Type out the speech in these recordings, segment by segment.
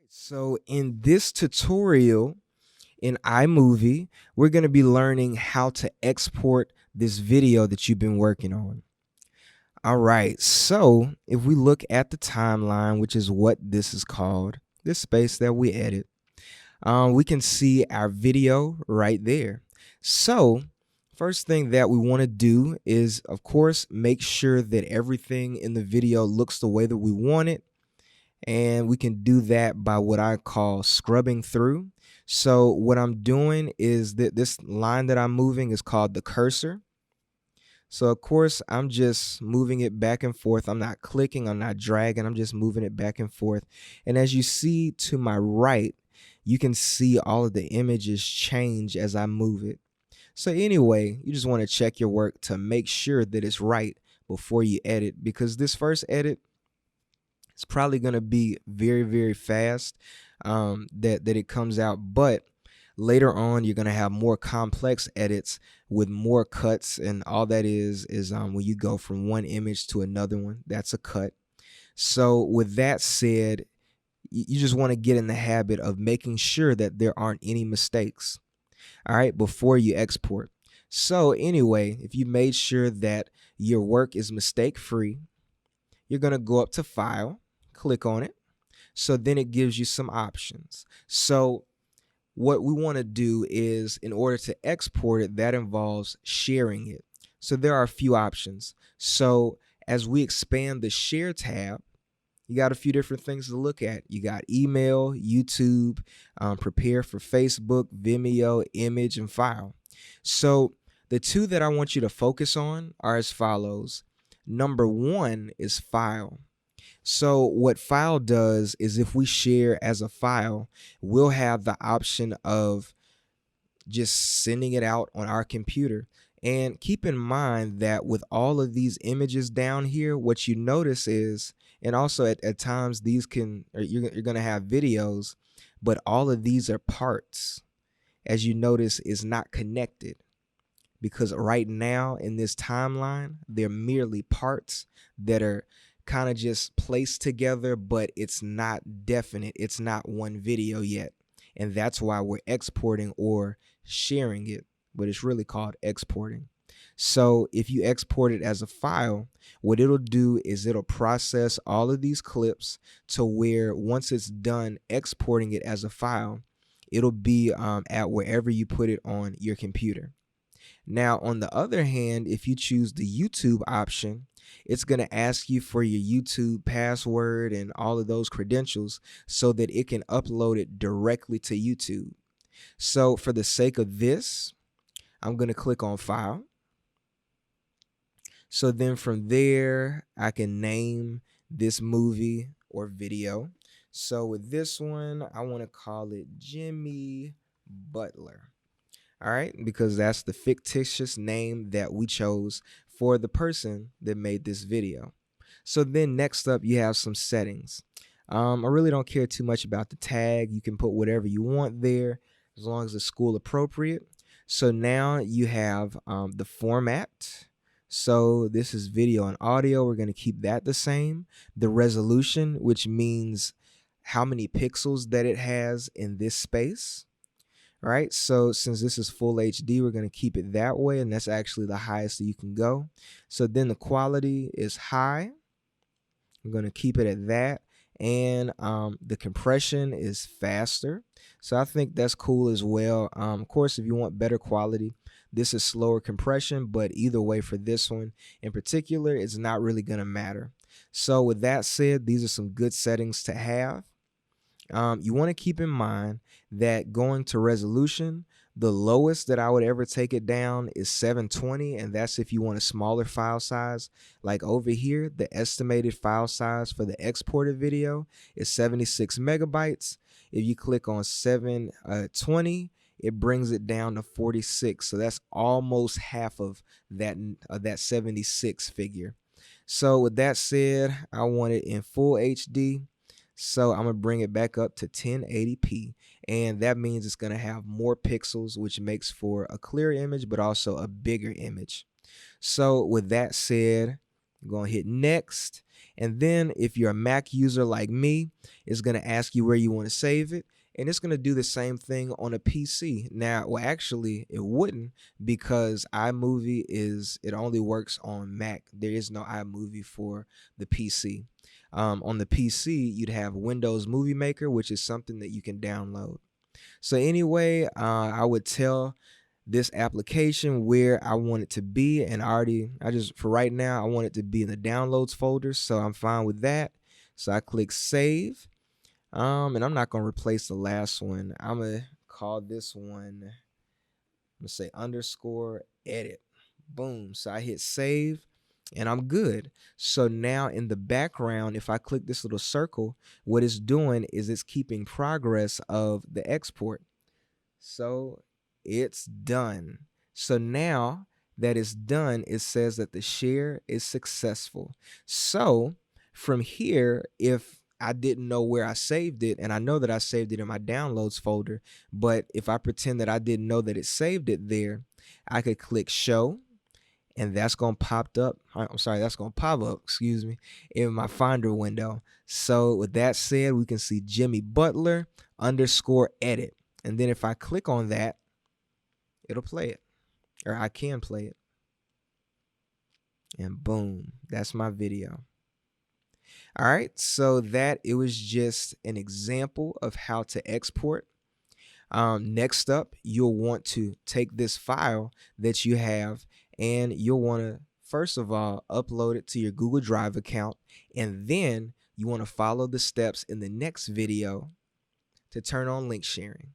So in this tutorial in iMovie, we're going to be learning how to export this video that you've been working on. All right, so if we look at the timeline, which is what this is called, this space that we edit, we can see our video right there. So first thing that we want to do is, of course, make sure that everything in the video looks the way that we want it. And we can do that by what I call scrubbing through. So what I'm doing is that this line that I'm moving is called the cursor. So of course I'm just moving it back and forth. I'm not clicking, I'm not dragging, I'm just moving it back and forth. And as you see to my right, you can see all of the images change as I move it. So anyway, you just want to check your work to make sure that it's right before you edit, because this first edit, it's probably going to be very, very fast that it comes out. But later on, you're going to have more complex edits with more cuts. And all that is when you go from one image to another one, that's a cut. So with that said, you just want to get in the habit of making sure that there aren't any mistakes, all right, before you export. So anyway, if you made sure that your work is mistake free, you're going to go up to File, click on it. So then it gives you some options. So what we want to do is, in order to export it, that involves sharing it. So there are a few options. So as we expand the share tab, you got a few different things to look at. You got email, YouTube, prepare for Facebook, Vimeo, image, and file. So the two that I want you to focus on are as follows. Number one is file. So what file does is, if we share as a file, we'll have the option of just sending it out on our computer. And keep in mind that with all of these images down here, what you notice is, and also at times these can, or you're going to have videos, but all of these are parts, as you notice, is not connected. Because right now in this timeline, they're merely parts that are kind of just placed together, but it's not definite. It's not one video yet. And that's why we're exporting or sharing it, but it's really called exporting. So if you export it as a file, what it'll do is it'll process all of these clips to where once it's done exporting it as a file, it'll be at wherever you put it on your computer. Now, on the other hand, if you choose the YouTube option, it's going to ask you for your YouTube password and all of those credentials so that it can upload it directly to YouTube. So for the sake of this, I'm going to click on File. So then from there, I can name this movie or video. So with this one, I want to call it Jimmy Butler. All right, because that's the fictitious name that we chose for the person that made this video. So then next up, you have some settings. I really don't care too much about the tag. You can put whatever you want there as long as it's school appropriate. So now you have the format. So this is video and audio. We're going to keep that the same. The resolution, which means how many pixels that it has in this space. All right, so since this is full HD, we're going to keep it that way, and that's actually the highest that you can go. So then the quality is high. We're going to keep it at that, and the compression is faster. So I think that's cool as well. Of course, if you want better quality, this is slower compression, but either way for this one in particular, it's not really going to matter. So with that said, these are some good settings to have. You want to keep in mind that going to resolution, the lowest that I would ever take it down is 720, and that's if you want a smaller file size. Like over here, the estimated file size for the exported video is 76 megabytes. If you click on 720, it brings it down to 46. So that's almost half of that 76 figure. So with that said, I want it in full HD. So I'm going to bring it back up to 1080p, and that means it's going to have more pixels, which makes for a clear image, but also a bigger image. So with that said, You're going to hit next. And then if you're a Mac user like me, it's going to ask you where you want to save it. And it's going to do the same thing on a PC. Now, well, actually, it wouldn't, because iMovie it only works on Mac. There is no iMovie for the PC. On the PC, you'd have Windows Movie Maker, which is something that you can download. So anyway, I would tell this application where I want it to be, and for right now, I want it to be in the downloads folder, so I'm fine with that. So I click save, and I'm not going to replace the last one. I'm going to call this one, I'm going to say underscore edit. Boom. So I hit save, and I'm good. So now in the background, if I click this little circle, what it's doing is it's keeping progress of the export. So it's done. So now that it's done, it says that the share is successful. So from here, if I didn't know where I saved it, and I know that I saved it in my downloads folder, but if I pretend that I didn't know that it saved it there, I could click show, and that's going to pop up. That's going to pop up, in my Finder window. So with that said, we can see Jimmy Butler underscore edit. And then if I click on that, it'll play it, or I can play it. And boom, that's my video. All right, so it was just an example of how to export. Next up, you'll want to take this file that you have, and you'll want to, first of all, upload it to your Google Drive account, and then you want to follow the steps in the next video to turn on link sharing.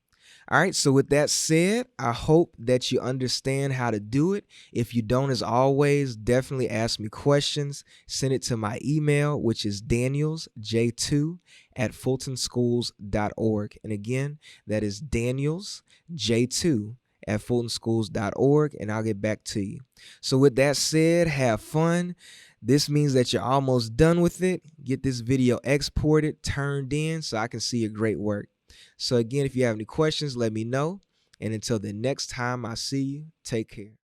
All right, so with that said, I hope that you understand how to do it. If you don't, as always, definitely ask me questions. Send it to my email, which is danielsj2@fultonschools.org. And again, that is danielsj2@fultonschools.org, and I'll get back to you. So with that said, have fun. This means that you're almost done with it. Get this video exported, turned in, so I can see your great work. So again, if you have any questions, let me know. And until the next time I see you, take care.